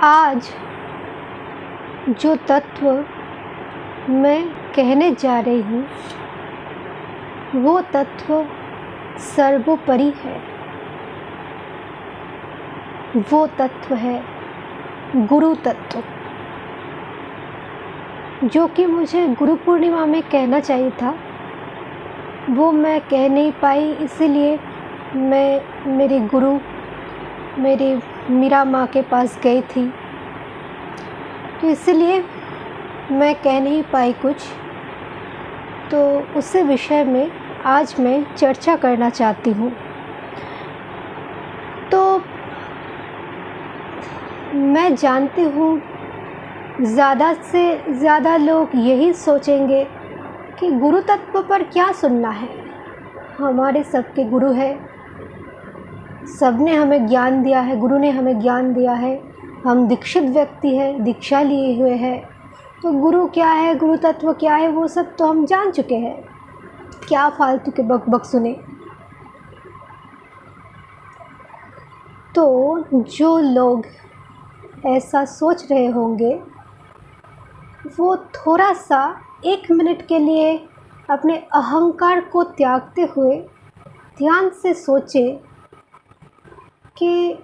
आज जो तत्व मैं कहने जा रही हूँ वो तत्व सर्वोपरि है। वो तत्व है गुरु तत्व, जो कि मुझे गुरु पूर्णिमा में कहना चाहिए था, वो मैं कह नहीं पाई। इसीलिए मैं मेरी गुरु मेरी मीरा माँ के पास गई थी, तो इसलिए मैं कह नहीं पाई कुछ। तो उसी विषय में आज मैं चर्चा करना चाहती हूँ। तो मैं जानती हूँ ज़्यादा से ज़्यादा लोग यही सोचेंगे कि गुरु तत्व पर क्या सुनना है। हमारे सबके गुरु है, सबने हमें ज्ञान दिया है, गुरु ने हमें ज्ञान दिया है। हम दीक्षित व्यक्ति हैं, दीक्षा लिए हुए हैं, तो गुरु क्या है, गुरु तत्व क्या है, वो सब तो हम जान चुके हैं। क्या फालतू के बक बक सुने। तो जो लोग ऐसा सोच रहे होंगे वो थोड़ा सा 1 मिनट के लिए अपने अहंकार को त्यागते हुए ध्यान से सोचे कि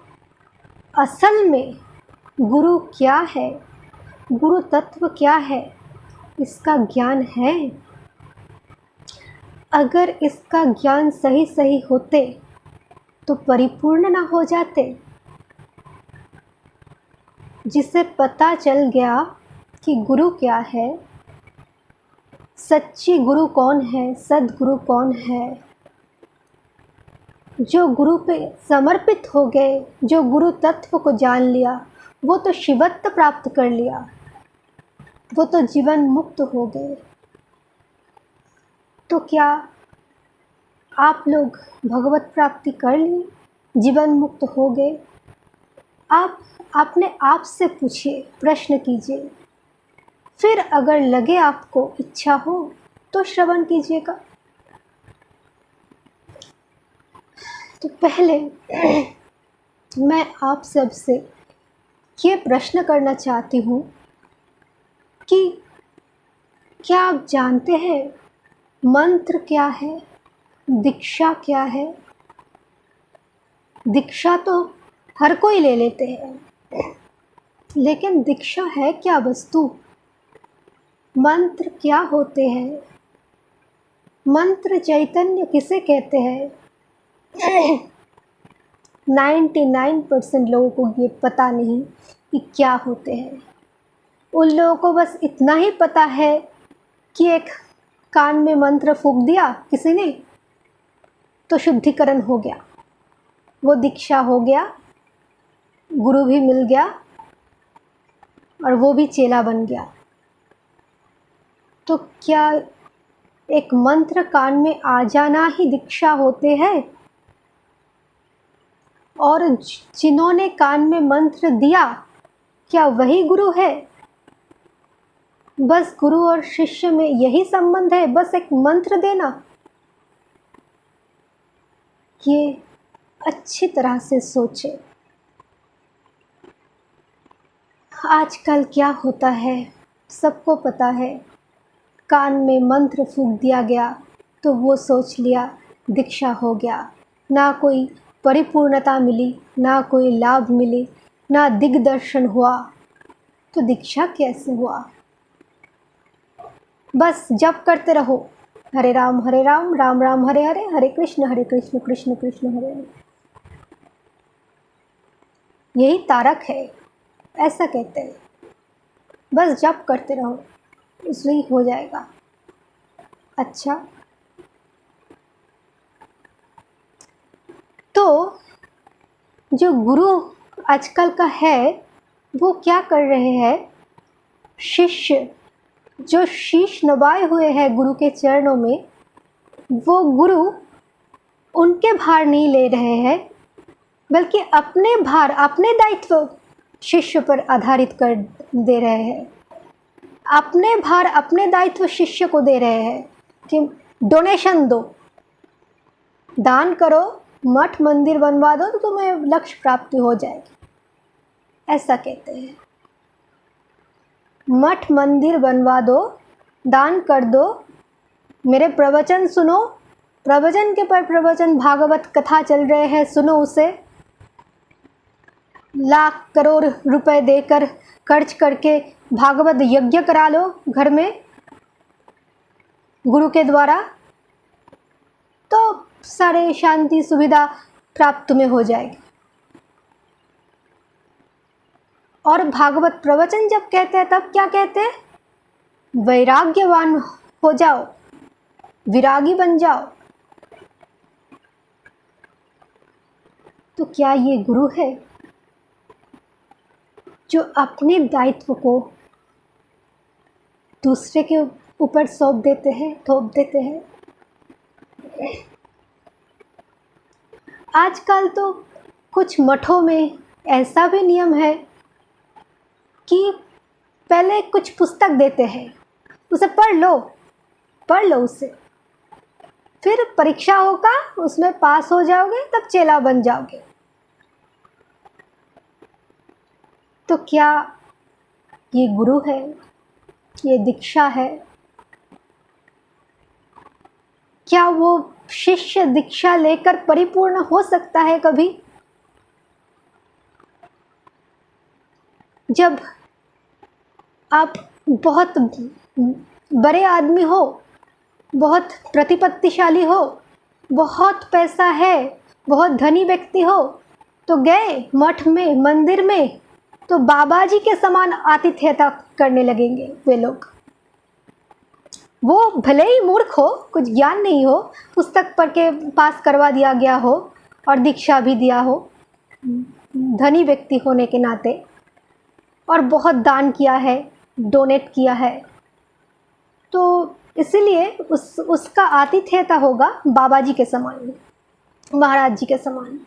असल में गुरु क्या है, गुरु तत्व क्या है, इसका ज्ञान है। अगर इसका ज्ञान सही सही होते तो परिपूर्ण ना हो जाते। जिसे पता चल गया कि गुरु क्या है, सच्ची गुरु कौन है, सद्गुरु कौन है, जो गुरु पे समर्पित हो गए, जो गुरु तत्व को जान लिया, वो तो शिवत्व प्राप्त कर लिया, वो तो जीवन मुक्त हो गए। तो क्या आप लोग भगवत प्राप्ति कर ली, जीवन मुक्त हो गए? आप अपने आप से पूछिए, प्रश्न कीजिए। फिर अगर लगे आपको, इच्छा हो तो श्रवण कीजिएगा। तो पहले मैं आप सबसे ये प्रश्न करना चाहती हूँ कि क्या आप जानते हैं मंत्र क्या है, दीक्षा क्या है? दीक्षा तो हर कोई ले लेते हैं, लेकिन दीक्षा है क्या वस्तु? मंत्र क्या होते हैं? मंत्र चैतन्य किसे कहते हैं? 99% लोगों को ये पता नहीं कि क्या होते हैं। उन लोगों को बस इतना ही पता है कि एक कान में मंत्र फूंक दिया किसी ने तो शुद्धिकरण हो गया, वो दीक्षा हो गया, गुरु भी मिल गया और वो भी चेला बन गया। तो क्या एक मंत्र कान में आ जाना ही दीक्षा होते हैं? और जिन्होंने कान में मंत्र दिया, क्या वही गुरु है? बस गुरु और शिष्य में यही संबंध है, बस एक मंत्र देना? ये अच्छी तरह से सोचे। आजकल क्या होता है सबको पता है, कान में मंत्र फूंक दिया गया तो वो सोच लिया दीक्षा हो गया। ना कोई परिपूर्णता मिली, ना कोई लाभ मिली, ना दिग्दर्शन हुआ, तो दीक्षा कैसे हुआ? बस जप करते रहो, हरे राम राम राम हरे हरे, हरे कृष्ण कृष्ण कृष्ण हरे हरे। यही तारक है, ऐसा कहते हैं। बस जप करते रहो, इसलिए हो जाएगा। अच्छा, तो जो गुरु आजकल का है वो क्या कर रहे हैं? शिष्य जो शीश नवाए हुए हैं गुरु के चरणों में, वो गुरु उनके भार नहीं ले रहे हैं, बल्कि अपने भार, अपने दायित्व शिष्य पर आधारित कर दे रहे हैं। अपने भार, अपने दायित्व शिष्य को दे रहे हैं कि डोनेशन दो, दान करो, मठ मंदिर बनवा दो तो तुम्हें लक्ष्य प्राप्ति हो जाएगी। ऐसा कहते हैं। मठ मंदिर बनवा दो, दान कर दो, मेरे प्रवचन सुनो, प्रवचन के पर प्रवचन भागवत कथा चल रहे हैं, सुनो उसे। लाख करोड़ रुपए देकर खर्च करके भागवत यज्ञ करा लो घर में गुरु के द्वारा, तो सारे शांति सुविधा प्राप्त तुम्हें हो जाएगी। और भागवत प्रवचन जब कहते हैं तब क्या कहते हैं? वैराग्यवान हो जाओ, विरागी बन जाओ। तो क्या ये गुरु है जो अपने दायित्व को दूसरे के ऊपर सौंप देते हैं, थोप देते हैं? आजकल तो कुछ मठों में ऐसा भी नियम है कि पहले कुछ पुस्तक देते हैं, उसे पढ़ लो उसे, फिर परीक्षा होगा, उसमें पास हो जाओगे तब चेला बन जाओगे। तो क्या ये गुरु है? ये दीक्षा है? क्या वो शिष्य दीक्षा लेकर परिपूर्ण हो सकता है कभी? जब आप बहुत बड़े आदमी हो, बहुत प्रतिपत्तिशाली हो, बहुत पैसा है, बहुत धनी व्यक्ति हो, तो गए मठ में, मंदिर में, तो बाबा जी के समान आतिथ्यता करने लगेंगे वे लोग। वो भले ही मूर्ख हो, कुछ ज्ञान नहीं हो, पुस्तक पढ़ के पास करवा दिया गया हो और दीक्षा भी दिया हो, धनी व्यक्ति होने के नाते, और बहुत दान किया है, डोनेट किया है, तो इसीलिए उसका आतिथ्यता होगा बाबा जी के समान, महाराज जी के समान।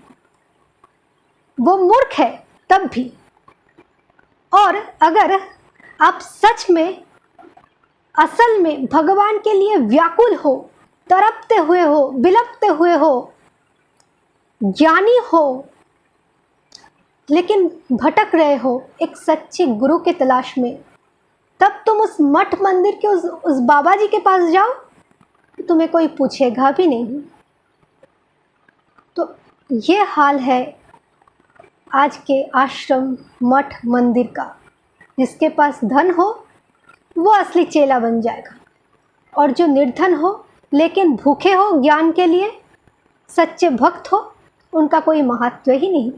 वो मूर्ख है तब भी। और अगर आप सच में, असल में भगवान के लिए व्याकुल हो, तड़पते हुए हो, बिलखते हुए हो, ज्ञानी हो, लेकिन भटक रहे हो एक सच्चे गुरु के तलाश में, तब तुम उस मठ मंदिर के उस बाबा जी के पास जाओ, तुम्हें कोई पूछेगा भी नहीं। तो ये हाल है आज के आश्रम मठ मंदिर का। जिसके पास धन हो वो असली चेला बन जाएगा, और जो निर्धन हो लेकिन भूखे हो ज्ञान के लिए, सच्चे भक्त हो, उनका कोई महत्व ही नहीं।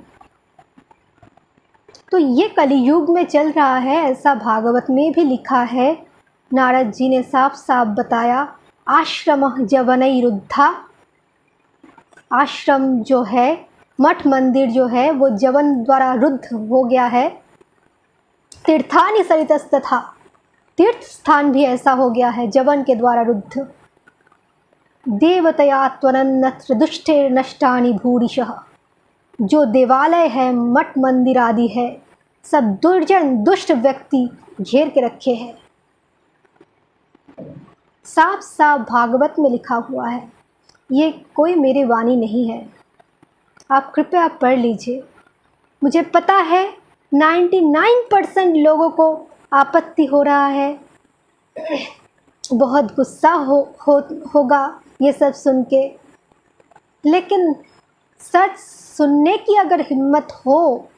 तो ये कलियुग में चल रहा है, ऐसा भागवत में भी लिखा है। नारद जी ने साफ साफ बताया, आश्रम जवनैरुद्धा, आश्रम जो है, मठ मंदिर जो है, वो जवन द्वारा रुद्ध हो गया है। तीर्थानि सरितस्तथा, तीर्थ स्थान भी ऐसा हो गया है जवन के द्वारा रुद्ध। देवतया त्वनन्नत्र दुष्टे नष्टानि भूरिशः, जो देवालय है, मठ मंदिर आदि है, सब दुर्जन दुष्ट व्यक्ति घेर के रखे हैं। साफ साफ भागवत में लिखा हुआ है, ये कोई मेरी वाणी नहीं है, आप कृपया पढ़ लीजिए। मुझे पता है 99% लोगों को आपत्ति हो रहा है, बहुत गुस्सा होगा ये सब सुन के, लेकिन सच सुनने की अगर हिम्मत हो,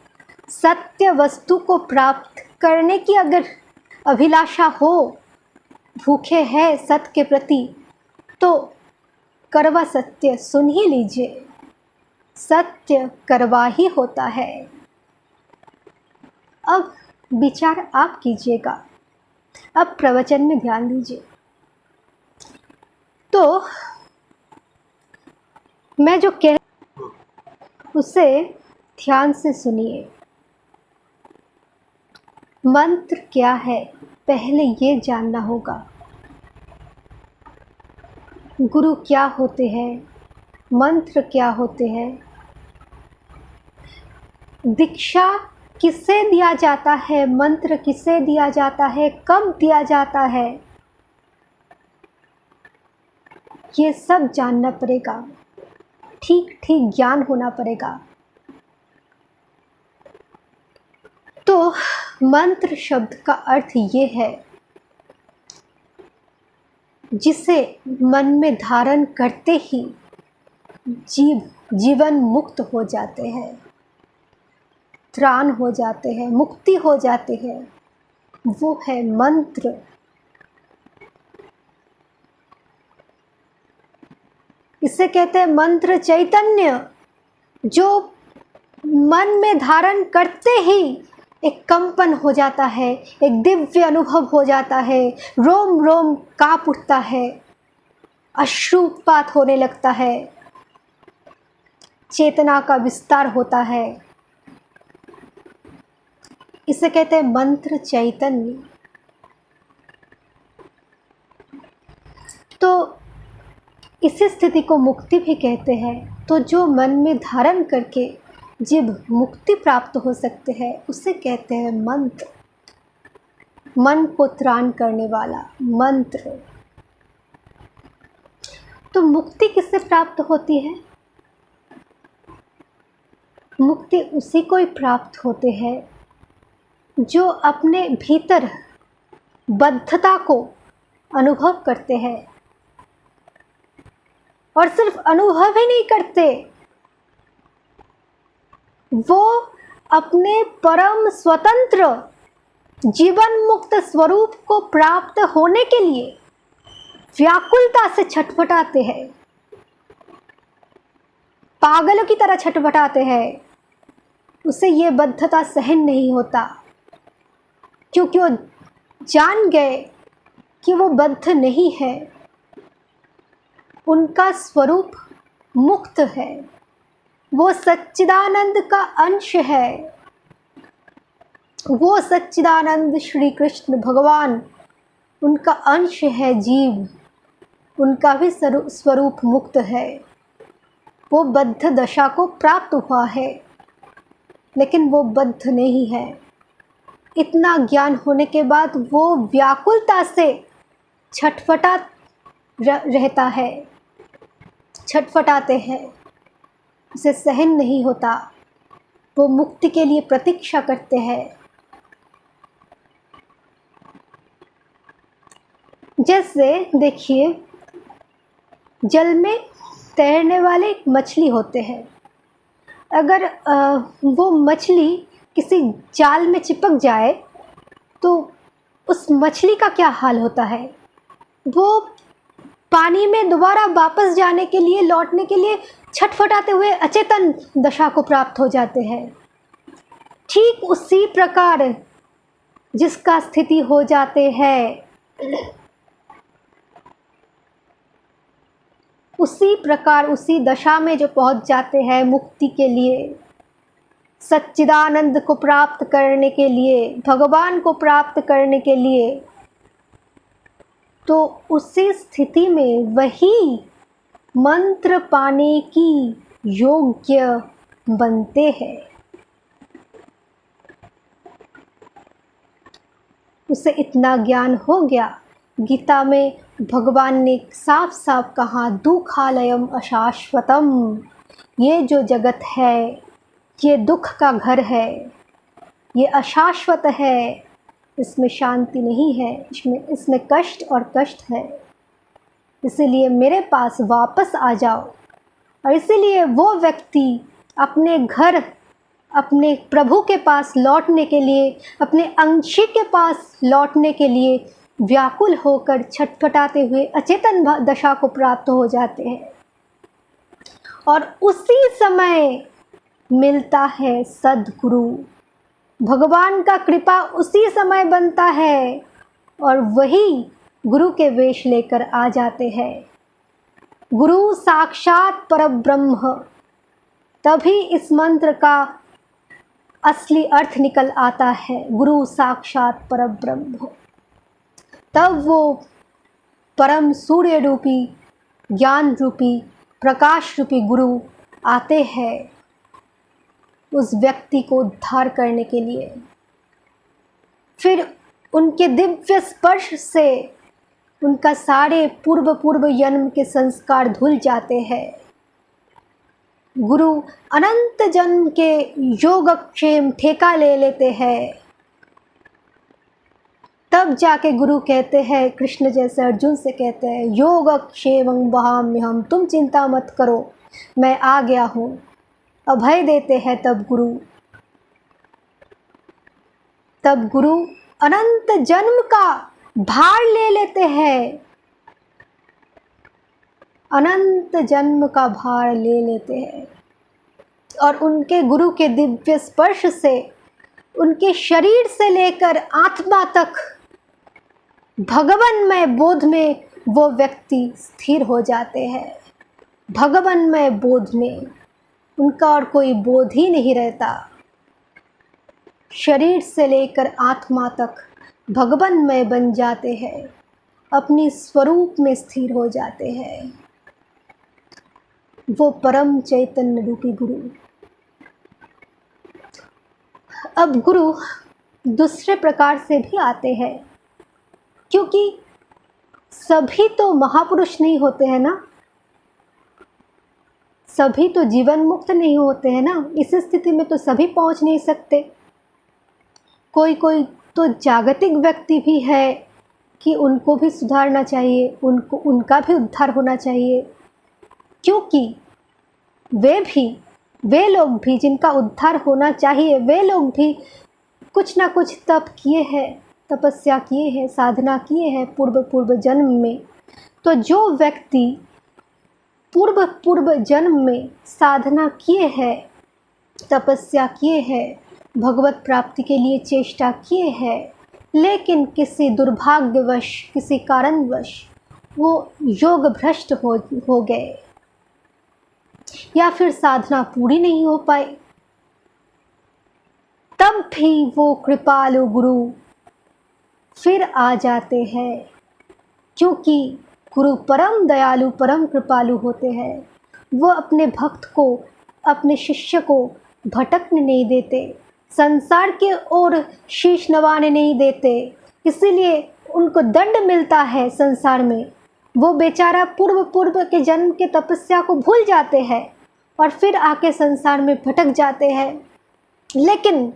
सत्य वस्तु को प्राप्त करने की अगर अभिलाषा हो, भूखे हैं सत्य के प्रति, तो कड़वा सत्य सुन ही लीजिए। सत्य कड़वा ही होता है। अब विचार आप कीजिएगा, अब प्रवचन में ध्यान दीजिए। तो मैं जो कह उसे ध्यान से सुनिए। मंत्र क्या है पहले ये जानना होगा। गुरु क्या होते हैं, मंत्र क्या होते हैं, दीक्षा किसे दिया जाता है, मंत्र किसे दिया जाता है, कब दिया जाता है, ये सब जानना पड़ेगा। ठीक ठीक ज्ञान होना पड़ेगा। तो मंत्र शब्द का अर्थ ये है जिसे मन में धारण करते ही जीवन मुक्त हो जाते हैं, त्राण हो जाते हैं, मुक्ति हो जाते हैं, वो है मंत्र। इसे कहते हैं मंत्र चैतन्य, जो मन में धारण करते ही एक कंपन हो जाता है, एक दिव्य अनुभव हो जाता है, रोम रोम कांप उठता है, अश्रुपात होने लगता है, चेतना का विस्तार होता है। इसे कहते हैं मंत्र चैतन्य। तो इसी स्थिति को मुक्ति भी कहते हैं। तो जो मन में धारण करके जब मुक्ति प्राप्त हो सकते हैं उसे कहते हैं मंत्र, मन को त्राण करने वाला मंत्र। तो मुक्ति किससे प्राप्त होती है? मुक्ति उसी को ही प्राप्त होते हैं जो अपने भीतर बद्धता को अनुभव करते हैं, और सिर्फ अनुभव ही नहीं करते, वो अपने परम स्वतंत्र जीवन मुक्त स्वरूप को प्राप्त होने के लिए व्याकुलता से छटपटाते हैं, पागलों की तरह छटपटाते हैं। उसे ये बद्धता सहन नहीं होता, क्योंकि वो जान गए कि वो बद्ध नहीं है, उनका स्वरूप मुक्त है, वो सच्चिदानंद का अंश है, वो सच्चिदानंद श्री कृष्ण भगवान उनका अंश है। जीव उनका भी स्वरूप मुक्त है, वो बद्ध दशा को प्राप्त हुआ है, लेकिन वो बद्ध नहीं है। इतना ज्ञान होने के बाद वो व्याकुलता से छटपटा रहता है, छटपटाते हैं, उसे सहन नहीं होता, वो मुक्ति के लिए प्रतीक्षा करते हैं। जैसे देखिए, जल में तैरने वाले एक मछली होते हैं। अगर वो मछली किसी जाल में चिपक जाए तो उस मछली का क्या हाल होता है? वो पानी में दोबारा वापस जाने के लिए, लौटने के लिए छटपटाते हुए अचेतन दशा को प्राप्त हो जाते हैं। ठीक उसी प्रकार जिसका स्थिति हो जाते हैं, उसी प्रकार उसी दशा में जो पहुंच जाते हैं मुक्ति के लिए, सच्चिदानंद को प्राप्त करने के लिए, भगवान को प्राप्त करने के लिए, तो उसी स्थिति में वही मंत्र पाने की योग्य बनते हैं। उसे इतना ज्ञान हो गया। गीता में भगवान ने साफ साफ कहा, दुखालयम अशाश्वतम, ये जो जगत है ये दुख का घर है, ये अशाश्वत है, इसमें शांति नहीं है, इसमें कष्ट और कष्ट है। इसीलिए मेरे पास वापस आ जाओ। और इसीलिए वो व्यक्ति अपने घर, अपने प्रभु के पास लौटने के लिए, अपने अंशी के पास लौटने के लिए व्याकुल होकर छटपटाते हुए अचेतन दशा को प्राप्त हो जाते हैं। और उसी समय मिलता है सद्गुरु, भगवान का कृपा उसी समय बनता है, और वही गुरु के वेश लेकर आ जाते हैं। गुरु साक्षात परब्रह्म, तभी इस मंत्र का असली अर्थ निकल आता है। गुरु साक्षात परब्रह्म, तब वो परम सूर्य रूपी, ज्ञान रूपी, प्रकाश रूपी गुरु आते हैं उस व्यक्ति को उद्धार करने के लिए। फिर उनके दिव्य स्पर्श से उनका सारे पूर्व जन्म के संस्कार धुल जाते हैं। गुरु अनंत जन्म के योगक्षेम ठेका ले लेते हैं, तब जाके गुरु कहते हैं, कृष्ण जैसे अर्जुन से कहते हैं, योगक्षेमं वहाम्यहम्, तुम चिंता मत करो, मैं आ गया हूँ। अभय देते हैं तब गुरु अनंत जन्म का भार ले लेते हैं, अनंत जन्म का भार ले लेते हैं। और उनके गुरु के दिव्य स्पर्श से, उनके शरीर से लेकर आत्मा तक भगवानमय बोध में वो व्यक्ति स्थिर हो जाते हैं। भगवानमय बोध में उनका और कोई बोध ही नहीं रहता। शरीर से लेकर आत्मा तक भगवानमय बन जाते हैं, अपनी स्वरूप में स्थिर हो जाते हैं। वो परम चैतन्य रूपी गुरु। अब गुरु दूसरे प्रकार से भी आते हैं, क्योंकि सभी तो महापुरुष नहीं होते हैं ना, सभी तो जीवन मुक्त नहीं होते हैं ना। इस स्थिति में तो सभी पहुंच नहीं सकते। कोई कोई तो जागतिक व्यक्ति भी है कि उनको भी सुधारना चाहिए, उनका भी उद्धार होना चाहिए, क्योंकि वे लोग भी जिनका उद्धार होना चाहिए, वे लोग भी कुछ ना कुछ तप किए हैं, तपस्या किए हैं, साधना किए हैं पूर्व जन्म में। तो जो व्यक्ति पूर्व जन्म में साधना किए हैं, तपस्या किए हैं, भगवत प्राप्ति के लिए चेष्टा किए हैं, लेकिन किसी दुर्भाग्यवश, किसी कारणवश वो योग भ्रष्ट हो गए, या फिर साधना पूरी नहीं हो पाई, तब भी वो कृपालु गुरु फिर आ जाते हैं, क्योंकि गुरु परम दयालु, परम कृपालु होते हैं। वो अपने भक्त को, अपने शिष्य को भटकने नहीं देते, संसार के ओर शीश नवाने नहीं देते। इसीलिए उनको दंड मिलता है संसार में। वो बेचारा पूर्व के जन्म के तपस्या को भूल जाते हैं और फिर आके संसार में भटक जाते हैं। लेकिन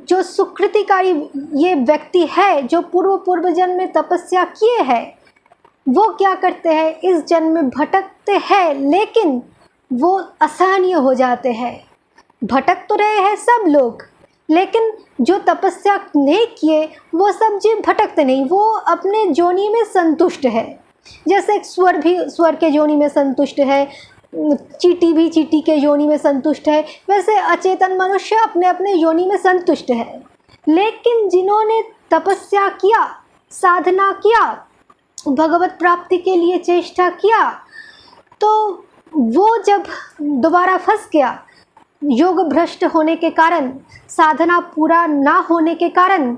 जो सुकृतिकारी ये व्यक्ति है, जो पूर्व जन्म में तपस्या किए हैं, वो क्या करते हैं, इस जन्म में भटकते हैं, लेकिन वो असहनीय हो जाते हैं। भटक तो रहे हैं सब लोग, लेकिन जो तपस्या नहीं किए वो सब जीव भटकते नहीं, वो अपने जोनी में संतुष्ट है। जैसे स्वर भी स्वर के जोनी में संतुष्ट है, चींटी भी चींटी के योनि में संतुष्ट है, वैसे अचेतन मनुष्य अपने अपने योनि में संतुष्ट है। लेकिन जिन्होंने तपस्या किया, साधना किया, भगवत प्राप्ति के लिए चेष्टा किया, तो वो जब दोबारा फंस गया, योग भ्रष्ट होने के कारण, साधना पूरा ना होने के कारण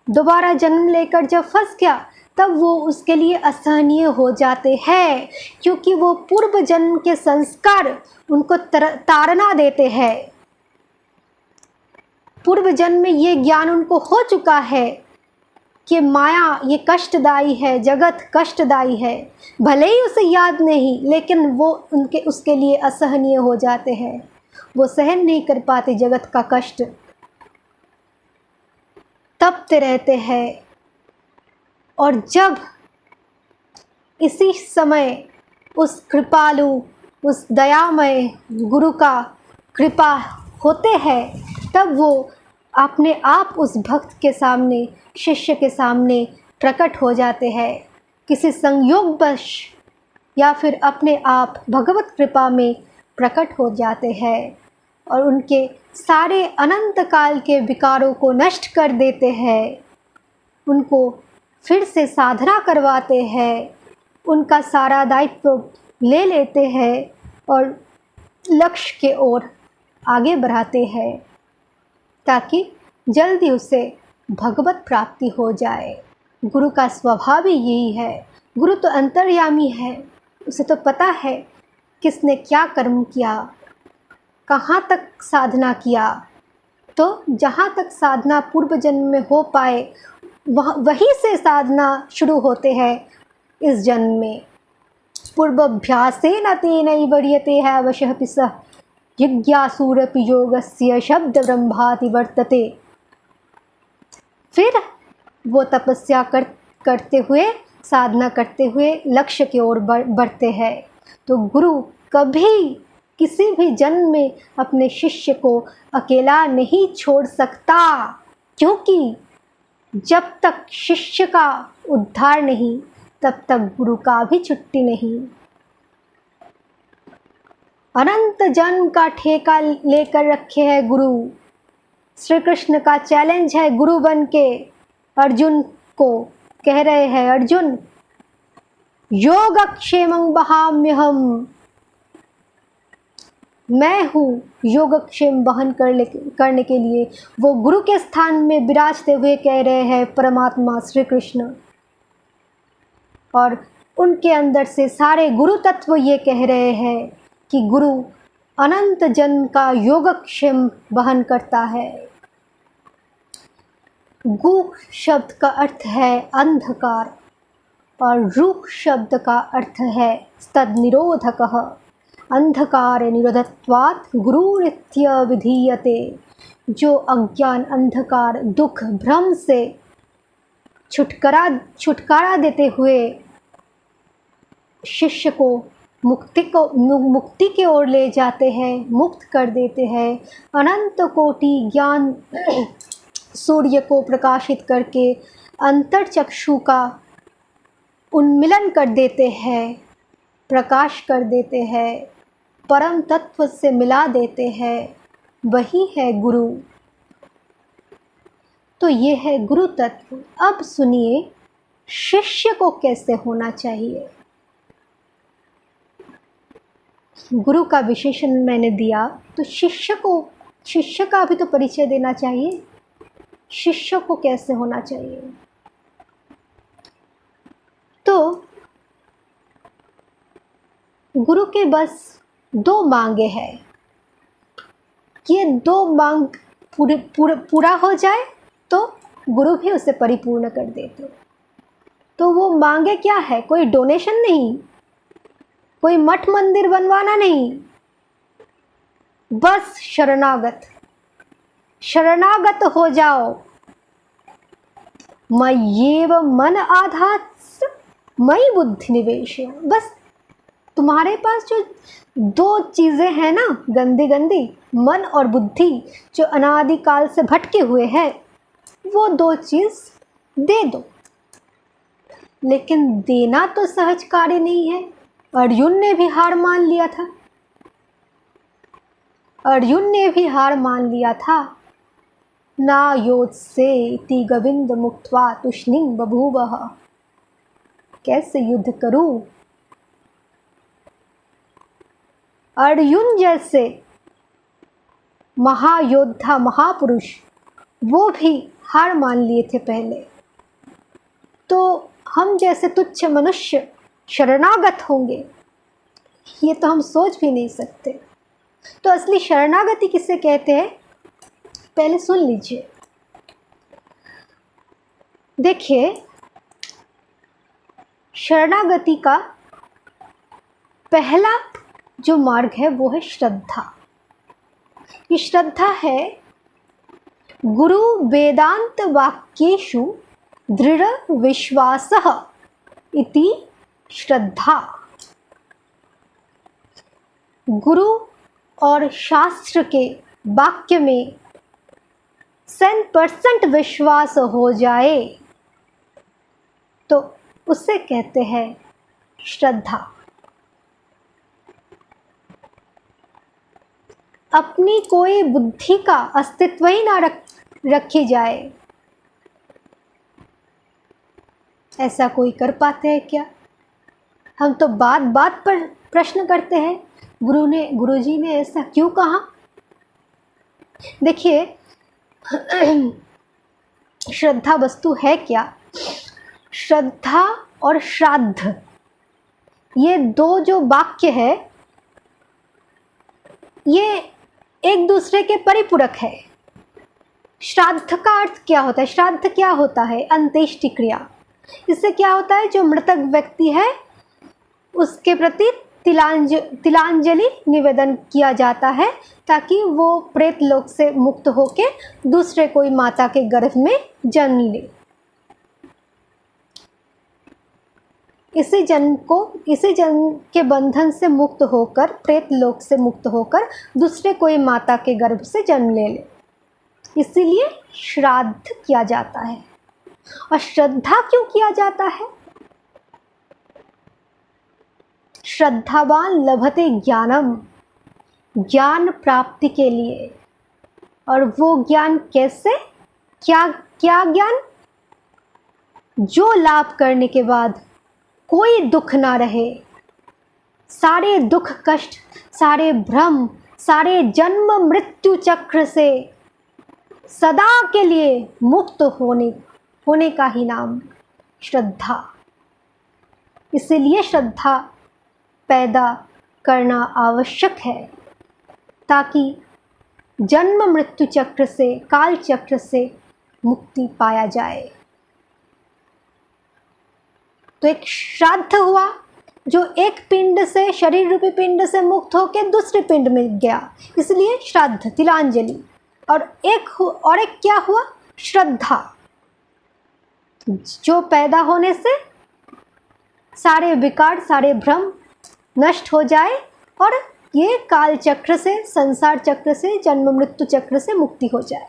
दोबारा जन्म लेकर जब फंस गया, तब वो उसके लिए असहनीय हो जाते हैं, क्योंकि वो पूर्व जन्म के संस्कार उनको ताड़ना देते हैं। पूर्व जन्म में ये ज्ञान उनको हो चुका है कि माया ये कष्टदायी है, जगत कष्टदायी है। भले ही उसे याद नहीं, लेकिन वो उसके लिए असहनीय हो जाते हैं। वो सहन नहीं कर पाते जगत का कष्ट, तपते रहते हैं। और जब इसी समय उस कृपालु, उस दयामय गुरु का कृपा होते हैं, तब वो अपने आप उस भक्त के सामने, शिष्य के सामने प्रकट हो जाते हैं। किसी संयोगवश या फिर अपने आप भगवत कृपा में प्रकट हो जाते हैं और उनके सारे अनंत काल के विकारों को नष्ट कर देते हैं। उनको फिर से साधना करवाते हैं, उनका सारा दायित्व ले लेते हैं और लक्ष्य के ओर आगे बढ़ाते हैं, ताकि जल्दी उसे भगवत प्राप्ति हो जाए। गुरु का स्वभाव ही यही है। गुरु तो अंतर्यामी है, उसे तो पता है किसने क्या कर्म किया, कहाँ तक साधना किया। तो जहाँ तक साधना पूर्व जन्म में हो पाए, वहीं से साधना शुरू होते हैं इस जन्म में। पूर्वाभ्यासेन तेनैव ह्रियते हैवशः पिसः जिज्ञासूरपि योगस्य शब्द ब्रह्माति वर्तते। फिर वो तपस्या करते हुए, साधना करते हुए लक्ष्य की ओर बढ़ते हैं। तो गुरु कभी किसी भी जन्म में अपने शिष्य को अकेला नहीं छोड़ सकता, क्योंकि जब तक शिष्य का उद्धार नहीं तब तक गुरु का भी छुट्टी नहीं। अनंत जन्म का ठेका लेकर रखे है गुरु। श्री कृष्ण का चैलेंज है गुरु बन के अर्जुन को, कह रहे हैं अर्जुन योगक्षेमं वहाम्यहम्, मैं हूँ योगक्षेम वहन करने के लिए। वो गुरु के स्थान में विराजते हुए कह रहे हैं परमात्मा श्री कृष्ण, और उनके अंदर से सारे गुरु तत्व ये कह रहे हैं कि गुरु अनंत जन्म का योगक्षेम वहन करता है। गु शब्द का अर्थ है अंधकार और रुख शब्द का अर्थ है तद निरोधकः। अंधकार निरोधत्वात् गुरुरित्य विधीयते। जो अज्ञान, अंधकार, दुख, भ्रम से छुटकारा देते हुए शिष्य को मुक्ति की ओर ले जाते हैं, मुक्त कर देते हैं। अनंत कोटि ज्ञान सूर्य को प्रकाशित करके अंतर्चक्षु का उन्मिलन कर देते हैं, प्रकाश कर देते हैं, परम तत्व से मिला देते हैं, वही है गुरु। तो ये है गुरु तत्व। अब सुनिए शिष्य को कैसे होना चाहिए। गुरु का विशेषण मैंने दिया, तो शिष्य का भी तो परिचय देना चाहिए। शिष्य को कैसे होना चाहिए? तो गुरु के बस दो मांगे हैं। ये दो मांग पूरा हो जाए तो गुरु भी उसे परिपूर्ण कर देते। तो वो मांगे क्या है? कोई डोनेशन नहीं, कोई मठ मंदिर बनवाना नहीं, बस शरणागत हो जाओ। मय्येव मन आधात्स मयि बुद्धि निवेश। बस तुम्हारे पास जो दो चीज़ें हैं ना, गंदी मन और बुद्धि, जो अनादिकाल से भटके हुए हैं, वो दो चीज़ दे दो। लेकिन देना तो सहज कार्य नहीं है। अर्जुन ने भी हार मान लिया था। ना योत्से इति गोविंद मुक्त्वा तुष्णीं बभूवः। कैसे युद्ध करूं? अर्जुन जैसे महायोद्धा, महापुरुष, वो भी हार मान लिए थे पहले। तो हम जैसे तुच्छ मनुष्य शरणागत होंगे, ये तो हम सोच भी नहीं सकते। तो असली शरणागति किसे कहते हैं, पहले सुन लीजिए। देखिए, शरणागति का पहला जो मार्ग है वो है श्रद्धा। ये श्रद्धा है गुरु वेदांत वाक्येषु दृढ़ विश्वासः इति श्रद्धा। गुरु और शास्त्र के वाक्य में 100% विश्वास हो जाए तो उसे कहते हैं श्रद्धा। अपनी कोई बुद्धि का अस्तित्व ही ना रखी जाए, ऐसा कोई कर पाते हैं क्या? हम तो बात बात पर प्रश्न करते हैं, गुरुजी ने ऐसा क्यों कहा? देखिए, श्रद्धा वस्तु है क्या? श्रद्धा और श्राद्ध, ये दो जो वाक्य है, ये एक दूसरे के परिपूरक है। श्राद्ध का अर्थ क्या होता है? श्राद्ध क्या होता है? अंत्येष्टि क्रिया। इससे क्या होता है, जो मृतक व्यक्ति है उसके प्रति तिलांजलि निवेदन किया जाता है ताकि वो प्रेत लोक से मुक्त होके दूसरे कोई माता के गर्भ में जन्म ले। इसी जन्म के बंधन से मुक्त होकर, प्रेत लोक से मुक्त होकर दूसरे कोई माता के गर्भ से जन्म ले ले, इसीलिए श्राद्ध किया जाता है। और श्रद्धा क्यों किया जाता है? श्रद्धावान लभते ज्ञानम, ज्ञान प्राप्ति के लिए। और वो ज्ञान कैसे? क्या ज्ञान? जो लाभ करने के बाद कोई दुख ना रहे, सारे दुख कष्ट, सारे भ्रम, सारे जन्म मृत्यु चक्र से सदा के लिए मुक्त होने का ही नाम श्रद्धा। इसीलिए श्रद्धा पैदा करना आवश्यक है ताकि जन्म मृत्यु चक्र से, काल चक्र से मुक्ति पाया जाए। तो एक श्राद्ध हुआ जो एक पिंड से, शरीर रूपी पिंड से मुक्त होकर दूसरे पिंड में गया, इसलिए श्राद्ध, तिलांजलि। और एक क्या हुआ? श्रद्धा, जो पैदा होने से सारे विकार, सारे भ्रम नष्ट हो जाए और ये काल चक्र से, संसार चक्र से, जन्म मृत्यु चक्र से मुक्ति हो जाए।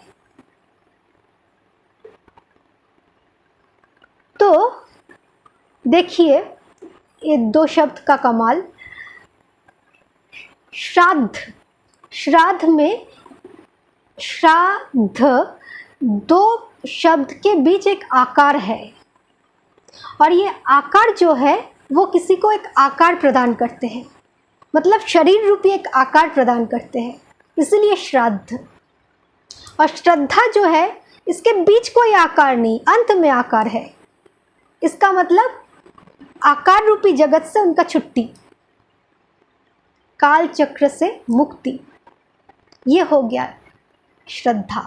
तो देखिए ये दो शब्द का कमाल। श्राद्ध में श्राद्ध, दो शब्द के बीच एक आकार है और ये आकार जो है वो किसी को एक आकार प्रदान करते हैं, मतलब शरीर रूपी एक आकार प्रदान करते हैं, इसलिए श्राद्ध। और श्रद्धा जो है इसके बीच कोई आकार नहीं, अंत में आकार है। इसका मतलब आकार रूपी जगत से उनका छुट्टी, काल चक्र से मुक्ति, ये हो गया श्रद्धा।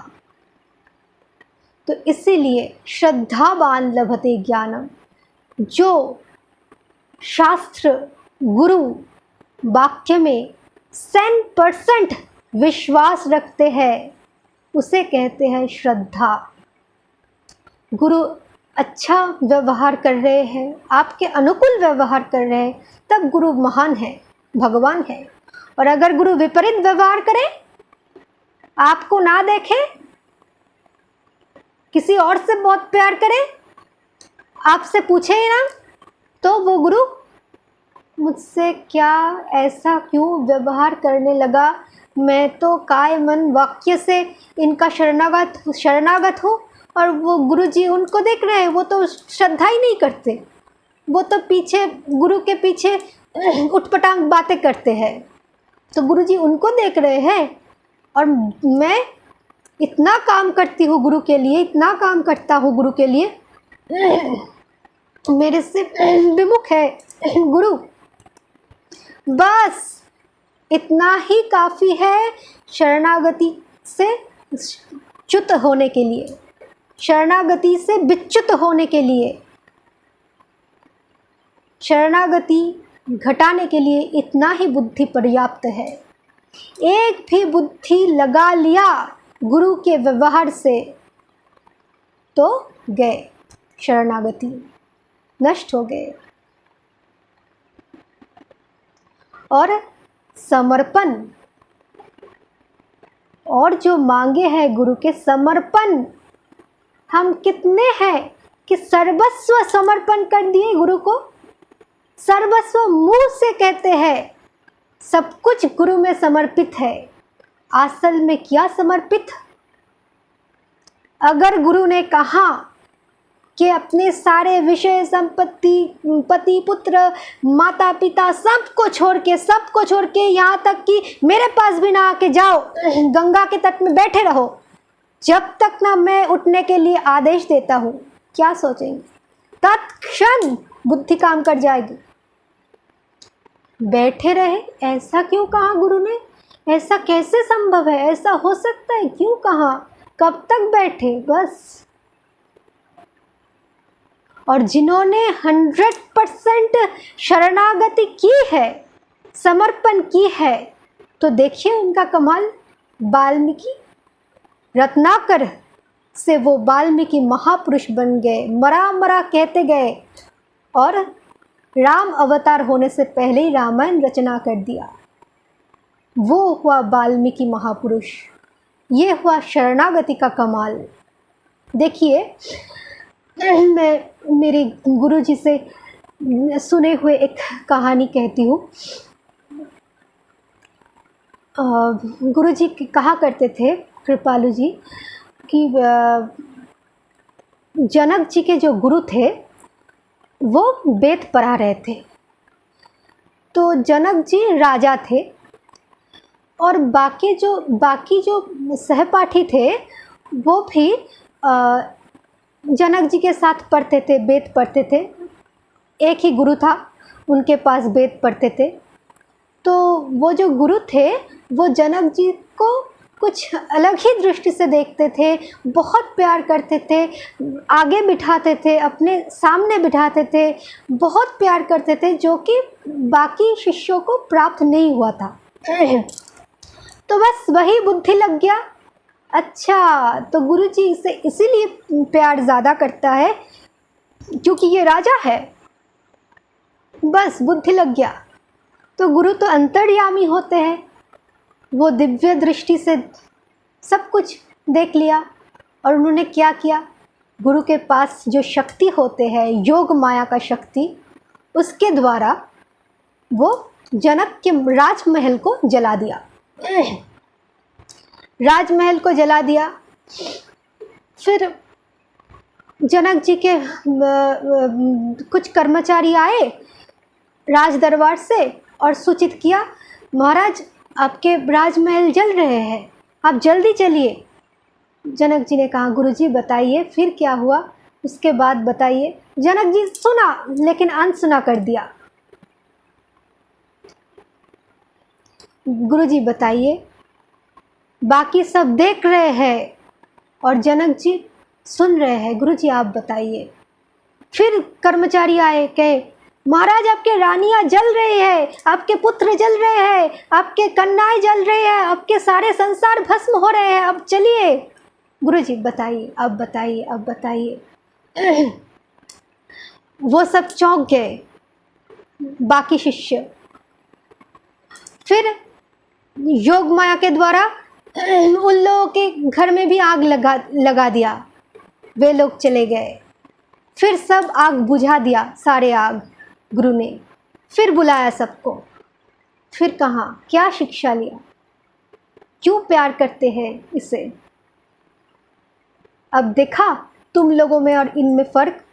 तो इसीलिए श्रद्धावान लभते ज्ञानम, जो शास्त्र गुरु वाक्य में 100% विश्वास रखते हैं उसे कहते हैं श्रद्धा। गुरु अच्छा व्यवहार कर रहे हैं, आपके अनुकूल व्यवहार कर रहे हैं, तब गुरु महान है, भगवान है। और अगर गुरु विपरीत व्यवहार करे, आपको ना देखे, किसी और से बहुत प्यार करे, आपसे पूछे ही ना, तो वो गुरु मुझसे क्या ऐसा क्यों व्यवहार करने लगा, मैं तो काय मन वाक्य से इनका शरणागत हूँ। और वो गुरु जी उनको देख रहे हैं, वो तो श्रद्धा ही नहीं करते, वो तो पीछे, गुरु के पीछे उटपटांग बातें करते हैं। तो गुरु जी उनको देख रहे हैं और मैं इतना काम करती हूँ गुरु के लिए, इतना काम करता हूँ गुरु के लिए, मेरे से विमुख है गुरु। बस इतना ही काफ़ी है शरणागति से च्युत होने के लिए, शरणागति से विच्युत होने के लिए, शरणागति घटाने के लिए इतना ही बुद्धि पर्याप्त है। एक भी बुद्धि लगा लिया गुरु के व्यवहार से तो गए, शरणागति नष्ट हो गए। और समर्पण, और जो मांगे हैं गुरु के समर्पण, हम कितने हैं कि सर्वस्व समर्पण कर दिए गुरु को। सर्वस्व मुंह से कहते हैं, सब कुछ गुरु में समर्पित है, असल में क्या समर्पित? अगर गुरु ने कहा कि अपने सारे विषय संपत्ति, पति पुत्र माता पिता सबको छोड़ के यहाँ तक कि मेरे पास भी ना आके जाओ, गंगा के तट में बैठे रहो जब तक ना मैं उठने के लिए आदेश देता हूँ, क्या सोचेंगे? तत्क्षण बुद्धि काम कर जाएगी। बैठे रहे, ऐसा क्यों कहा गुरु ने? ऐसा कैसे संभव है? ऐसा हो सकता है? क्यों कहा? कब तक बैठे? बस। और जिन्होंने 100% शरणागति की है, समर्पण की है। तो देखिए उनका कमाल, वाल्मीकि रत्नाकर से वो वाल्मीकि महापुरुष बन गए, मरा मरा कहते गए और राम अवतार होने से पहले ही रामायण रचना कर दिया। वो हुआ वाल्मीकि महापुरुष, ये हुआ शरणागति का कमाल। देखिए मैं मेरे गुरुजी से सुने हुए एक कहानी कहती हूँ। गुरुजी कहा करते थे, कृपालु जी, कि जनक जी के जो गुरु थे वो वेद पढ़ा रहे थे। तो जनक जी राजा थे और बाकी जो सहपाठी थे वो भी जनक जी के साथ पढ़ते थे, वेद पढ़ते थे। एक ही गुरु था, उनके पास वेद पढ़ते थे। तो वो जो गुरु थे वो जनक जी को कुछ अलग ही दृष्टि से देखते थे, बहुत प्यार करते थे, आगे बिठाते थे, अपने सामने बिठाते थे, बहुत प्यार करते थे, जो कि बाकी शिष्यों को प्राप्त नहीं हुआ था। तो बस वही बुद्धि लग गया, अच्छा तो गुरुजी इसे इसीलिए प्यार ज़्यादा करता है क्योंकि ये राजा है। बस बुद्धि लग गया। तो गुरु तो अंतर्यामी होते हैं, वो दिव्य दृष्टि से सब कुछ देख लिया। और उन्होंने क्या किया, गुरु के पास जो शक्ति होते हैं, योग माया का शक्ति, उसके द्वारा वो जनक के राजमहल को जला दिया। राजमहल को जला दिया। फिर जनक जी के कुछ कर्मचारी आए राज दरबार से और सूचित किया, महाराज आपके राजमहल जल रहे हैं, आप जल्दी चलिए। जनक जी ने कहा, गुरुजी बताइए फिर क्या हुआ, उसके बाद बताइए। जनक जी सुना लेकिन अनसुना कर दिया। गुरुजी बताइए। बाकी सब देख रहे हैं और जनक जी सुन रहे हैं, गुरुजी आप बताइए। फिर कर्मचारी आए, कहे महाराज आपके रानियां जल रही है, आपके पुत्र जल रहे हैं, आपके कन्याएं जल रहे हैं, आपके सारे संसार भस्म हो रहे हैं, अब चलिए। गुरुजी बताइए, अब बताइए, अब बताइए। वो सब चौंक गए बाकी शिष्य। फिर योग माया के द्वारा उन लोगों के घर में भी आग लगा दिया, वे लोग चले गए। फिर सब आग बुझा दिया, सारे आग गुरु ने। फिर बुलाया सबको, फिर कहा क्या शिक्षा लिया, क्यों प्यार करते हैं इसे, अब देखा तुम लोगों में और इनमें फर्क।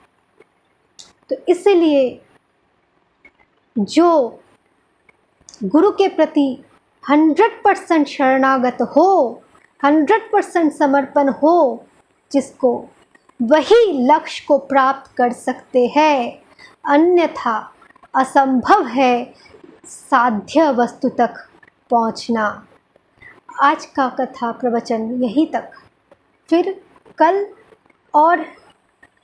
तो इसलिए जो गुरु के प्रति 100% शरणागत हो, 100% समर्पण हो जिसको, वही लक्ष्य को प्राप्त कर सकते हैं, अन्यथा असंभव है साध्य वस्तु तक पहुंचना। आज का कथा प्रवचन यहीं तक। फिर कल और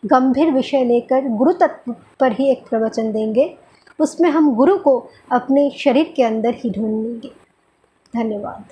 गंभीर विषय लेकर गुरु तत्व पर ही एक प्रवचन देंगे, उसमें हम गुरु को अपने शरीर के अंदर ही ढूंढेंगे। धन्यवाद।